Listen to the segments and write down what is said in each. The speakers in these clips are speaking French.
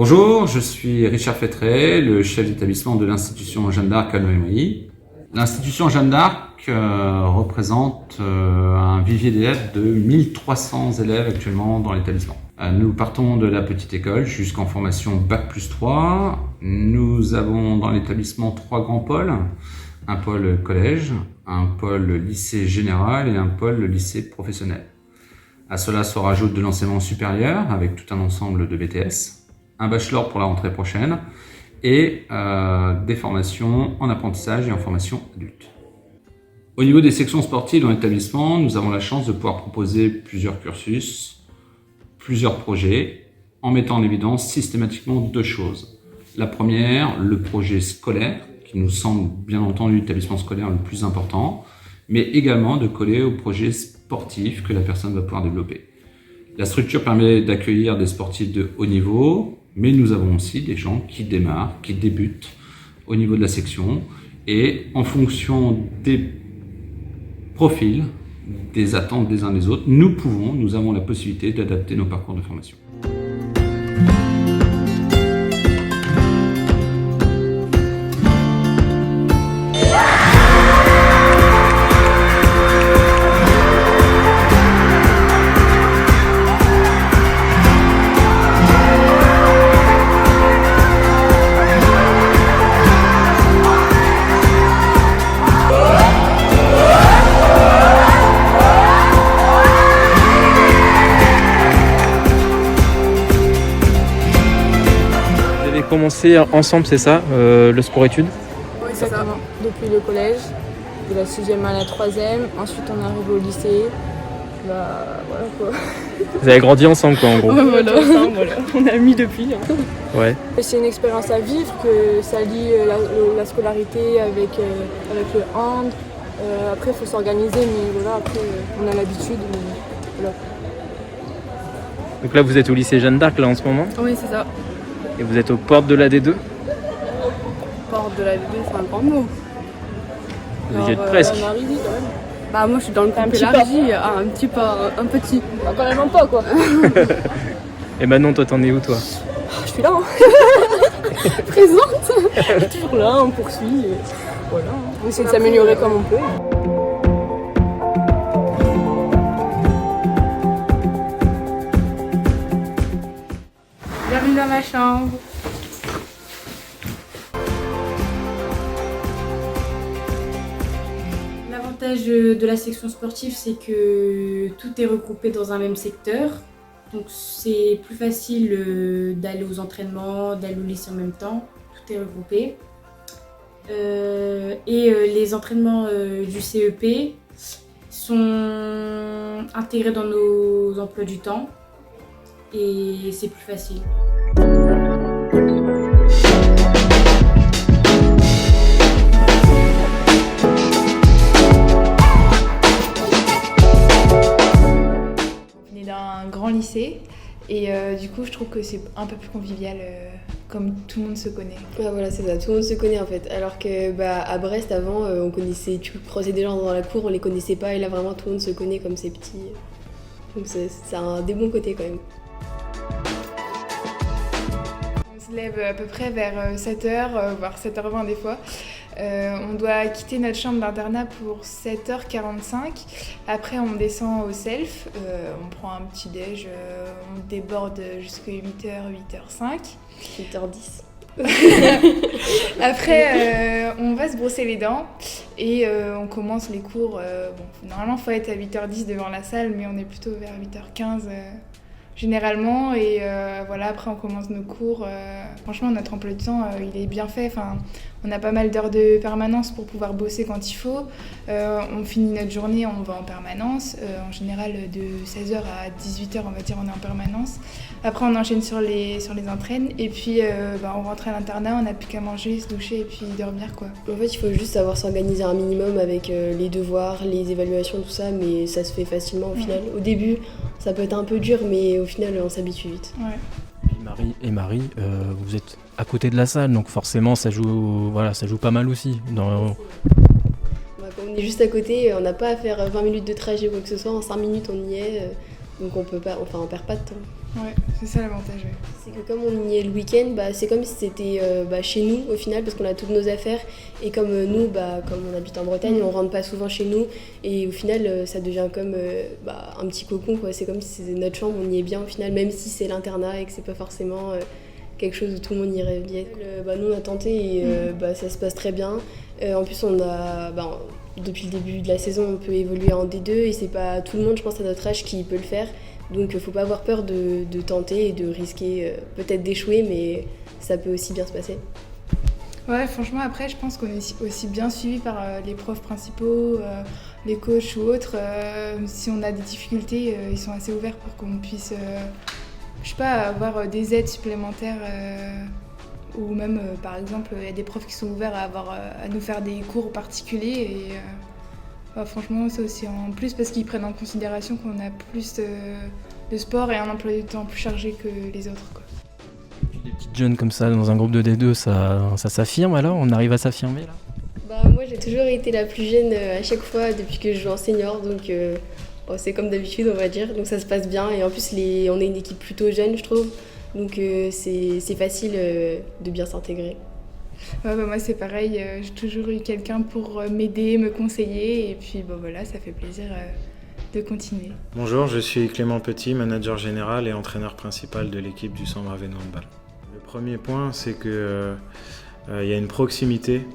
Bonjour, je suis Richard Fettray, le chef d'établissement de l'institution Jeanne d'Arc à Noémie. L'institution Jeanne d'Arc représente un vivier d'élèves de 1300 élèves actuellement dans l'établissement. Nous partons de la petite école jusqu'en formation Bac+3. Nous avons dans l'établissement 3 grands pôles. Un pôle collège, un pôle lycée général et un pôle lycée professionnel. À cela se rajoute de l'enseignement supérieur avec tout un ensemble de BTS, un bachelor pour la rentrée prochaine et des formations en apprentissage et en formation adulte. Au niveau des sections sportives dans l'établissement, nous avons la chance de pouvoir proposer plusieurs cursus, plusieurs projets, en mettant en évidence systématiquement 2 choses. La première, le projet scolaire, qui nous semble bien entendu l'établissement scolaire le plus important, mais également de coller au projet sportif que la personne va pouvoir développer. La structure permet d'accueillir des sportifs de haut niveau, mais nous avons aussi des gens qui démarrent, qui débutent au niveau de la section, et en fonction des profils, des attentes des uns des autres, nous avons la possibilité d'adapter nos parcours de formation. Commencé ensemble, c'est ça, le sport-études? Oui, c'est ça. Depuis le collège, de la 6e à la 3e, ensuite on arrive au lycée. Bah voilà quoi. Vous avez grandi ensemble quoi en gros. Ouais, voilà. On est amis depuis. Ouais. C'est une expérience à vivre, que ça lie la scolarité avec le hand. Après il faut s'organiser, mais voilà, après on a l'habitude. Voilà. Donc là vous êtes au lycée Jeanne d'Arc là en ce moment? Oui, c'est ça. Et vous êtes aux portes de la D2? Porte de la D2, c'est un grand mot. Vous y êtes presque. On arrive quand même. Bah moi je suis dans le groupe élargi, un petit pas, un petit. Bah, quand même un pas quoi. Et Manon, toi t'en es où toi? Je suis là, hein. Présente. Toujours là, on poursuit. Et voilà. On essaie de s'améliorer comme on peut. Bienvenue dans ma chambre. L'avantage de la section sportive, c'est que tout est regroupé dans un même secteur. Donc c'est plus facile d'aller aux entraînements, d'aller au lycée en même temps. Tout est regroupé. Les entraînements du CEP sont intégrés dans nos emplois du temps. Et c'est plus facile. On est dans un grand lycée et du coup je trouve que c'est un peu plus convivial comme tout le monde se connaît. Ouais, voilà, c'est ça, tout le monde se connaît en fait. Alors que à Brest avant, on connaissait, tu croisais des gens dans la cour, on les connaissait pas et là vraiment tout le monde se connaît comme c'est petit. Donc c'est un des bons côtés quand même. On se lève à peu près vers 7h, voire 7h20 des fois. On doit quitter notre chambre d'internat pour 7h45. Après, on descend au self, on prend un petit déj, on déborde jusqu'à 8h, 8h05. 8h10. Après, on va se brosser les dents et on commence les cours. Normalement, il faut être à 8h10 devant la salle, mais on est plutôt vers 8h15 généralement. Et voilà, après, on commence nos cours. Franchement, notre emploi du temps, il est bien fait. Enfin, on a pas mal d'heures de permanence pour pouvoir bosser quand il faut. On finit notre journée, on va en permanence. En général, de 16h à 18h, on va dire, on est en permanence. Après, on enchaîne sur les entraînes. Et puis, on rentre à l'internat, on n'a plus qu'à manger, se doucher et puis dormir, quoi. En fait, il faut juste savoir s'organiser un minimum avec les devoirs, les évaluations, tout ça, mais ça se fait facilement au final. Au début, ça peut être un peu dur, mais au final, on s'habitue vite. Ouais. Et Marie, vous êtes à côté de la salle, donc forcément ça joue pas mal aussi. Comme on est juste à côté, on n'a pas à faire 20 minutes de trajet ou quoi que ce soit, en 5 minutes on y est, donc on perd pas de temps. Ouais, c'est ça l'avantage. Ouais. C'est que comme on y est le week-end, c'est comme si c'était chez nous au final parce qu'on a toutes nos affaires et comme nous, comme on habite en Bretagne, on rentre pas souvent chez nous et au final ça devient comme un petit cocon quoi. C'est comme si c'était notre chambre, on y est bien au final, même si c'est l'internat et que c'est pas forcément quelque chose où tout le monde irait bien. Nous on a tenté et ça se passe très bien. En plus on a depuis le début de la saison on peut évoluer en D2 et c'est pas tout le monde je pense à notre âge qui peut le faire. Donc faut pas avoir peur de tenter et de risquer peut-être d'échouer, mais ça peut aussi bien se passer. Ouais, franchement, après, je pense qu'on est aussi bien suivi par les profs principaux, les coachs ou autres. Si on a des difficultés, ils sont assez ouverts pour qu'on puisse, avoir des aides supplémentaires. Ou même, par exemple, il y a des profs qui sont ouverts à nous faire des cours particuliers. Et franchement, c'est aussi en plus parce qu'ils prennent en considération qu'on a plus de sport et un emploi du temps plus chargé que les autres, quoi. Des petites jeunes comme ça dans un groupe de D2, ça s'affirme alors? On arrive à s'affirmer là? Moi j'ai toujours été la plus jeune à chaque fois depuis que je joue en senior, donc c'est comme d'habitude on va dire, donc ça se passe bien et en plus on est une équipe plutôt jeune je trouve, donc c'est facile de bien s'intégrer. Moi c'est pareil, j'ai toujours eu quelqu'un pour m'aider, me conseiller et puis voilà, ça fait plaisir de continuer. Bonjour, je suis Clément Petit, manager général et entraîneur principal de l'équipe du Centre Braveno Handball. Le premier point, c'est qu'il y a une proximité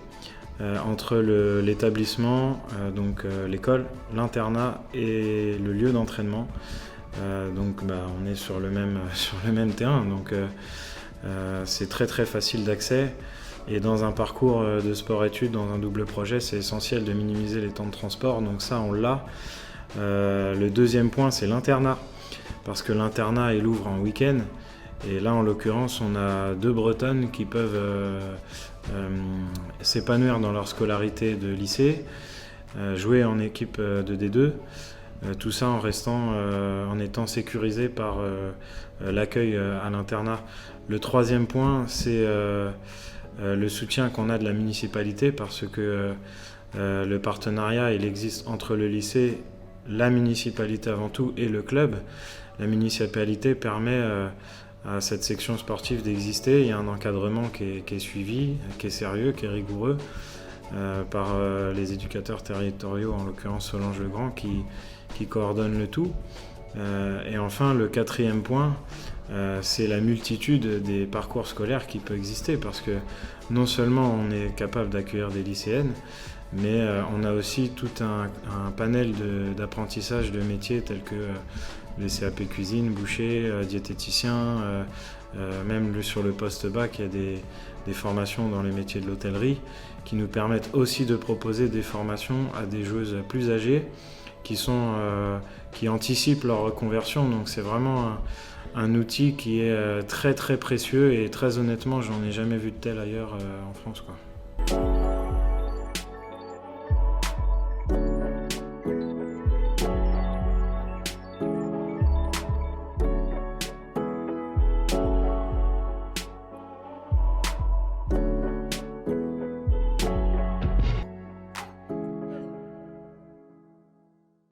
entre l'établissement, donc l'école, l'internat et le lieu d'entraînement. On est sur le même terrain, donc c'est très très facile d'accès. Et dans un parcours de sport-études, dans un double projet, c'est essentiel de minimiser les temps de transport, donc ça on l'a. Le deuxième point, c'est l'internat, parce que l'internat il ouvre en week-end. Et là, en l'occurrence, on a 2 Bretonnes qui peuvent s'épanouir dans leur scolarité de lycée, jouer en équipe de D2, tout ça en étant sécurisé par l'accueil à l'internat. Le troisième point, c'est le soutien qu'on a de la municipalité, parce que le partenariat, il existe entre le lycée, la municipalité avant tout, et le club. La municipalité permet à cette section sportive d'exister. Il y a un encadrement qui est suivi, qui est sérieux, qui est rigoureux par les éducateurs territoriaux, en l'occurrence Solange Legrand, qui coordonne le tout. Et enfin, le quatrième point, c'est la multitude des parcours scolaires qui peut exister, parce que non seulement on est capable d'accueillir des lycéennes, mais on a aussi tout un panel d'apprentissage de métiers tels que les CAP cuisine, boucher, diététicien, même sur le post-bac, il y a des formations dans les métiers de l'hôtellerie qui nous permettent aussi de proposer des formations à des joueuses plus âgées qui anticipent leur reconversion. Donc c'est vraiment un outil qui est très très précieux et très honnêtement, j'en ai jamais vu de tel ailleurs en France, quoi.